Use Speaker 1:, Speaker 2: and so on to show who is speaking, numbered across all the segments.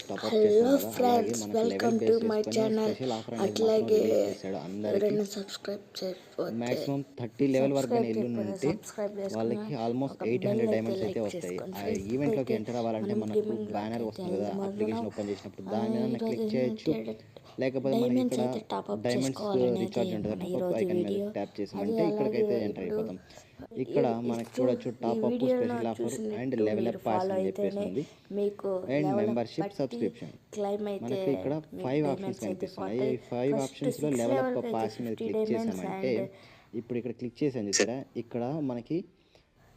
Speaker 1: Top-up చేశాం
Speaker 2: hello
Speaker 1: కదా, అలాగే
Speaker 2: ఫ్రెండ్స్,
Speaker 1: మనకి level
Speaker 2: welcome to
Speaker 1: base
Speaker 2: my
Speaker 1: చేసుకొని
Speaker 2: ఛానల్.
Speaker 1: స్పెషల్ ఆఫర్ అనేది మాత్రం
Speaker 2: అట్లాగే
Speaker 1: రిలీజ్ చేశాడు అందరికీ.
Speaker 2: ఎవరైనా సబ్స్క్రైబ్ చేయకపోతే
Speaker 1: మ్యాక్సిమం 30 లెవెల్ వరకు కానీ ఉంటే
Speaker 2: సబ్స్క్రైబ్ చేసుకుని
Speaker 1: వాళ్ళకి ఆల్మోస్ట్
Speaker 2: ఒక బెల్
Speaker 1: 800
Speaker 2: అయితే
Speaker 1: డైమండ్స్ అయితే
Speaker 2: లైక్
Speaker 1: వస్తాయి.
Speaker 2: చేసుకోండి
Speaker 1: ఆ
Speaker 2: ఫ్రెండ్స్.
Speaker 1: ఈవెంట్లోకి
Speaker 2: ఇప్పుడైతే
Speaker 1: ఎంటర్ అవ్వాలంటే
Speaker 2: మనం
Speaker 1: మనకు
Speaker 2: గేమింగ్ లోకి
Speaker 1: బ్యానర్
Speaker 2: అయితే
Speaker 1: వస్తుంది కదా,
Speaker 2: వెళ్దాం.
Speaker 1: అప్లికేషన్ ఓపెన్ చేసినప్పుడు దాని మీద
Speaker 2: ఈరోజు
Speaker 1: క్లిక్ చేయొచ్చు.
Speaker 2: ఏంటంటే
Speaker 1: లేకపోతే మనకి
Speaker 2: డైమండ్స్
Speaker 1: ఇక్కడ
Speaker 2: అయితే టాప్అప్
Speaker 1: డైమండ్స్
Speaker 2: చేసుకోవాలని అయితే
Speaker 1: రీఛార్జ్ ఉంటుంది,
Speaker 2: మన
Speaker 1: టాప్అప్
Speaker 2: ఈరోజు
Speaker 1: ఐకాన్ మీద
Speaker 2: వీడియో.
Speaker 1: ట్యాప్
Speaker 2: అది
Speaker 1: చేసామంటే
Speaker 2: అలాగే
Speaker 1: ఇక్కడికైతే ఎంటర్
Speaker 2: ఇప్పుడు
Speaker 1: అయిపోతాం. ఇక్కడ మనకు చూడొచ్చు
Speaker 2: ఈ
Speaker 1: టాప్అప్
Speaker 2: వీడియోలో
Speaker 1: స్పెషల్ ఆఫర్ అండ్
Speaker 2: చూసినట్టు
Speaker 1: లెవెల్
Speaker 2: మీరు
Speaker 1: అప్ పాస్
Speaker 2: ఫాలో
Speaker 1: అని చెప్పేసి
Speaker 2: అయితేనే
Speaker 1: ఉంది
Speaker 2: మీకు
Speaker 1: అండ్
Speaker 2: లెవెల్ అప్
Speaker 1: మెంబర్షిప్
Speaker 2: బట్టి
Speaker 1: సబ్స్క్రిప్షన్.
Speaker 2: క్లైమ్ అయితే
Speaker 1: మనకి ఇక్కడ
Speaker 2: మీకు
Speaker 1: 5 ఆప్షన్స్
Speaker 2: డైమండ్స్ అయితే
Speaker 1: కనిపిస్తున్నాయి.
Speaker 2: పోతాయి.
Speaker 1: ఈ 5
Speaker 2: ఫస్ట్
Speaker 1: ఆప్షన్స్లో
Speaker 2: 6
Speaker 1: లెవెల్ అప్
Speaker 2: లెవెల్కి అయితే
Speaker 1: పాస్ మీద
Speaker 2: 50
Speaker 1: క్లిక్
Speaker 2: డైమండ్స్
Speaker 1: చేసామంటే
Speaker 2: అండ్
Speaker 1: ఇప్పుడు ఇక్కడ క్లిక్ చేసాను చూసారా, ఇక్కడ మనకి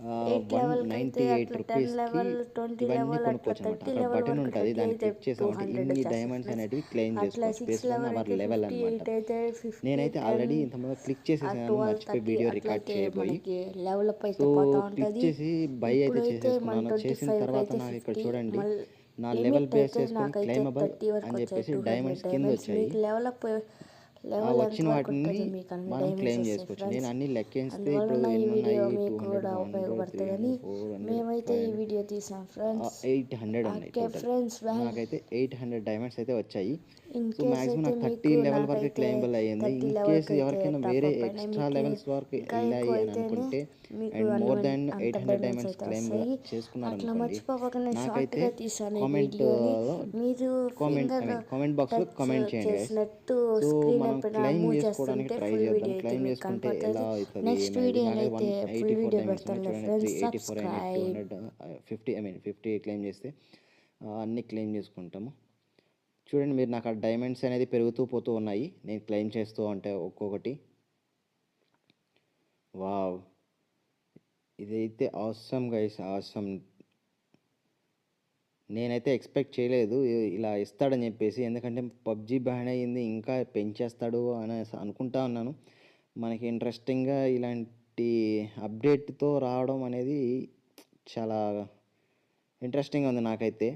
Speaker 2: 8 లెవెల్కి అయితే
Speaker 1: 198
Speaker 2: అట్లా 10
Speaker 1: రూపీస్కి
Speaker 2: లెవెల్ 20
Speaker 1: ఇవన్నీ
Speaker 2: లెవెల్ అట్లా
Speaker 1: కొనుక్కోవచ్చు అనమాట.
Speaker 2: 30
Speaker 1: అక్కడ
Speaker 2: లెవెల్
Speaker 1: బటన్
Speaker 2: వరకు
Speaker 1: ఉంటుంది, దాన్ని
Speaker 2: 30
Speaker 1: క్లిక్
Speaker 2: అయితే
Speaker 1: చేసామంటే
Speaker 2: 200
Speaker 1: ఇన్ని
Speaker 2: వచ్చేస్తుంది
Speaker 1: డైమండ్స్
Speaker 2: ఫ్రెండ్స్.
Speaker 1: అనేటివి క్లెయిమ్
Speaker 2: అట్లా
Speaker 1: చేసుకోవచ్చు
Speaker 2: 6
Speaker 1: బేస్డ్ ఆన్
Speaker 2: లెవెల్
Speaker 1: అవర్
Speaker 2: అయితే
Speaker 1: లెవెల్
Speaker 2: 50,
Speaker 1: అనమాట.
Speaker 2: 8 అయితే 50,
Speaker 1: నేనైతే
Speaker 2: 10,
Speaker 1: ఆల్రెడీ ఇంతకుముందు క్లిక్ చేసేసాను,
Speaker 2: 12,
Speaker 1: మర్చిపోయి
Speaker 2: 30
Speaker 1: వీడియో రికార్డ్
Speaker 2: అట్లయితే
Speaker 1: చేయబోయి.
Speaker 2: మనకి లెవెల్ అప్ అయితే
Speaker 1: సో
Speaker 2: పోతా
Speaker 1: క్లిక్
Speaker 2: ఉంటుంది.
Speaker 1: చేసి బై అయితే
Speaker 2: ఇప్పుడైతే మన
Speaker 1: చేసేసుకున్నాను. చేసిన
Speaker 2: 25కి
Speaker 1: తర్వాత
Speaker 2: అయితే
Speaker 1: నాకు ఇక్కడ
Speaker 2: 50,
Speaker 1: చూడండి
Speaker 2: మళ్ళీ
Speaker 1: నా లెవెల్
Speaker 2: లిమిట్
Speaker 1: బేస్
Speaker 2: అయితే
Speaker 1: చేసుకొని
Speaker 2: నాకైతే
Speaker 1: క్లైమబుల్
Speaker 2: 30 వరకు
Speaker 1: అని
Speaker 2: వచ్చాయి.
Speaker 1: చెప్పేసి
Speaker 2: 200
Speaker 1: డైమండ్స్ కింద
Speaker 2: డైమండ్స్
Speaker 1: వచ్చాయి.
Speaker 2: మీకు లెవెల్ అప్
Speaker 1: ఆ
Speaker 2: లెవెల్ ఎంత
Speaker 1: వచ్చిన
Speaker 2: వరకు
Speaker 1: వాటిని
Speaker 2: ఉంటుంది మీకు అన్ని
Speaker 1: మనం
Speaker 2: డైమండ్స్
Speaker 1: క్లెయిమ్
Speaker 2: వస్తాయి
Speaker 1: చేసుకోవచ్చు. నేను
Speaker 2: ఫ్రెండ్స్.
Speaker 1: అన్ని లెక్కిస్తే ఇప్పుడు
Speaker 2: అందువలన ఈ
Speaker 1: ఎన్ని ఉన్నాయి,
Speaker 2: వీడియో మీకు
Speaker 1: 200,
Speaker 2: కూడా
Speaker 1: 100,
Speaker 2: ఉపయోగపడుతుందని
Speaker 1: 300, 400,
Speaker 2: మేమైతే ఈ
Speaker 1: 500,
Speaker 2: వీడియో తీసాం ఫ్రెండ్స్.
Speaker 1: 800 ఉన్నాయి
Speaker 2: ఓకే
Speaker 1: టోటల్.
Speaker 2: ఫ్రెండ్స్,
Speaker 1: నాకైతే 800 డైమండ్స్ అయితే వచ్చాయి.
Speaker 2: ఇన్
Speaker 1: సో
Speaker 2: కేస్
Speaker 1: మ్యాక్సిమం
Speaker 2: అయితే
Speaker 1: నాకు
Speaker 2: మీకు
Speaker 1: 13 లెవెల్ వరకు
Speaker 2: నాకైతే
Speaker 1: క్లెయిమబుల్ అయ్యింది.
Speaker 2: 30
Speaker 1: ఇన్
Speaker 2: లెవెల్కి
Speaker 1: కేసు
Speaker 2: అయితే
Speaker 1: ఎవరికైనా వేరే
Speaker 2: టాప్అప్ అయినాయి.
Speaker 1: ఎక్స్ట్రా
Speaker 2: మీకు
Speaker 1: లెవెల్స్ వరకు
Speaker 2: ఇంకా
Speaker 1: వెళ్ళాయి
Speaker 2: ఎక్కువ
Speaker 1: అని
Speaker 2: అయితేనే
Speaker 1: అనుకుంటే
Speaker 2: మీకు
Speaker 1: అండ్ మోర్ దాన్
Speaker 2: అంత
Speaker 1: 800
Speaker 2: డైమండ్స్
Speaker 1: డైమండ్స్
Speaker 2: అయితే
Speaker 1: క్లెయిమ్
Speaker 2: వస్తాయి. అట్లా
Speaker 1: చేసుకున్నారనుకోండి,
Speaker 2: మర్చిపోకుండా
Speaker 1: నాకైతే
Speaker 2: షార్ట్గా తీసాను ఈ
Speaker 1: కామెంట్లో
Speaker 2: వీడియోని. మీరు ఫింగర్
Speaker 1: కామెంట్ బాక్స్లో
Speaker 2: టచ్
Speaker 1: కామెంట్ చేయండి గైస్.
Speaker 2: చేసినట్టు
Speaker 1: సో
Speaker 2: స్క్రీన్
Speaker 1: మనం
Speaker 2: పైన
Speaker 1: క్లెయిమ్
Speaker 2: మూవ్
Speaker 1: చేసుకోవడానికి
Speaker 2: చేస్తుంటే
Speaker 1: ట్రై
Speaker 2: ఫుల్
Speaker 1: చేద్దాం.
Speaker 2: వీడియో అయితే
Speaker 1: క్లెయిమ్
Speaker 2: మీకు
Speaker 1: చేసుకుంటే ఎలా
Speaker 2: కనపడుతుంది.
Speaker 1: అవుతుంది
Speaker 2: నెక్స్ట్
Speaker 1: ఏమైంది.
Speaker 2: వీడియోలో
Speaker 1: నాకైతే
Speaker 2: అయితే ఫుల్
Speaker 1: 184
Speaker 2: వీడియో
Speaker 1: డైమండ్స్ ఉన్నాయి
Speaker 2: పెడతాను
Speaker 1: చూడండి.
Speaker 2: ఫ్రెండ్స్.
Speaker 1: 384 అయినాయి.
Speaker 2: సబ్స్క్రైబ్
Speaker 1: 50 చేస్తే అన్నీ క్లెయిమ్ చేసుకుంటాము. చూడండి మీరు, నాకు ఆ డైమండ్స్ అనేది పెరుగుతూ పోతూ ఉన్నాయి నేను క్లెయిమ్ చేస్తూ ఉంటే ఒక్కొక్కటి. వావ్, ఇదైతే ఆసమ్ గైస్, ఆసమ్. నేనైతే ఎక్స్పెక్ట్ చేయలేదు ఇలా ఇస్తాడని చెప్పేసి, ఎందుకంటే పబ్జీ బ్యాన్ అయ్యింది, ఇంకా పెంచేస్తాడు అని అనుకుంటా ఉన్నాను. మనకి ఇంట్రెస్టింగ్గా ఇలాంటి అప్డేట్తో రావడం అనేది చాలా ఇంట్రెస్టింగ్గా ఉంది నాకైతే.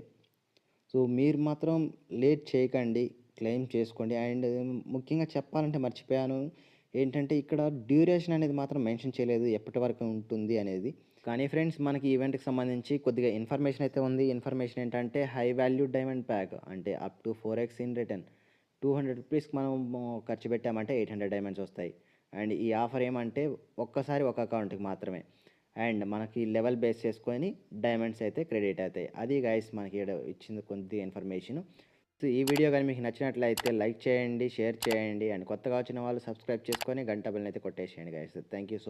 Speaker 1: సో మీరు మాత్రం లేట్ చేయకండి, క్లెయిమ్ చేసుకోండి. అండ్ ముఖ్యంగా చెప్పాలంటే మర్చిపోయాను ఏంటంటే, ఇక్కడ డ్యూరేషన్ అనేది మాత్రం మెన్షన్ చేయలేదు ఎప్పటి వరకు ఉంటుంది అనేది. కానీ ఫ్రెండ్స్, మనకి ఈవెంట్కి సంబంధించి కొద్దిగా ఇన్ఫర్మేషన్ అయితే ఉంది. ఇన్ఫర్మేషన్ ఏంటంటే హై వాల్యూ డైమండ్ ప్యాక్, అంటే up to 4x in return. 200 రూపీస్కి మనం ఖర్చు పెట్టామంటే 800 డైమండ్స్ వస్తాయి. అండ్ ఈ ఆఫర్ ఏమంటే ఒక్కసారి ఒక అకౌంట్కి మాత్రమే. అండ్ మనకి లెవెల్ బేస్ చేసుకొని డైమండ్స్ అయితే క్రెడిట్ అవుతాయి. అది గైస్ మనకి ఇక్కడ ఇచ్చింది కొద్ది ఇన్ఫర్మేషన్. సో ఈ వీడియో కానీ మీకు నచ్చినట్లయితే లైక్ చేయండి, షేర్ చేయండి. అండ్ కొత్తగా వచ్చిన వాళ్ళు సబ్స్క్రైబ్ చేసుకొని గంట బెల్ని అయితే కొట్టేసేయండి గైస్. Thank you so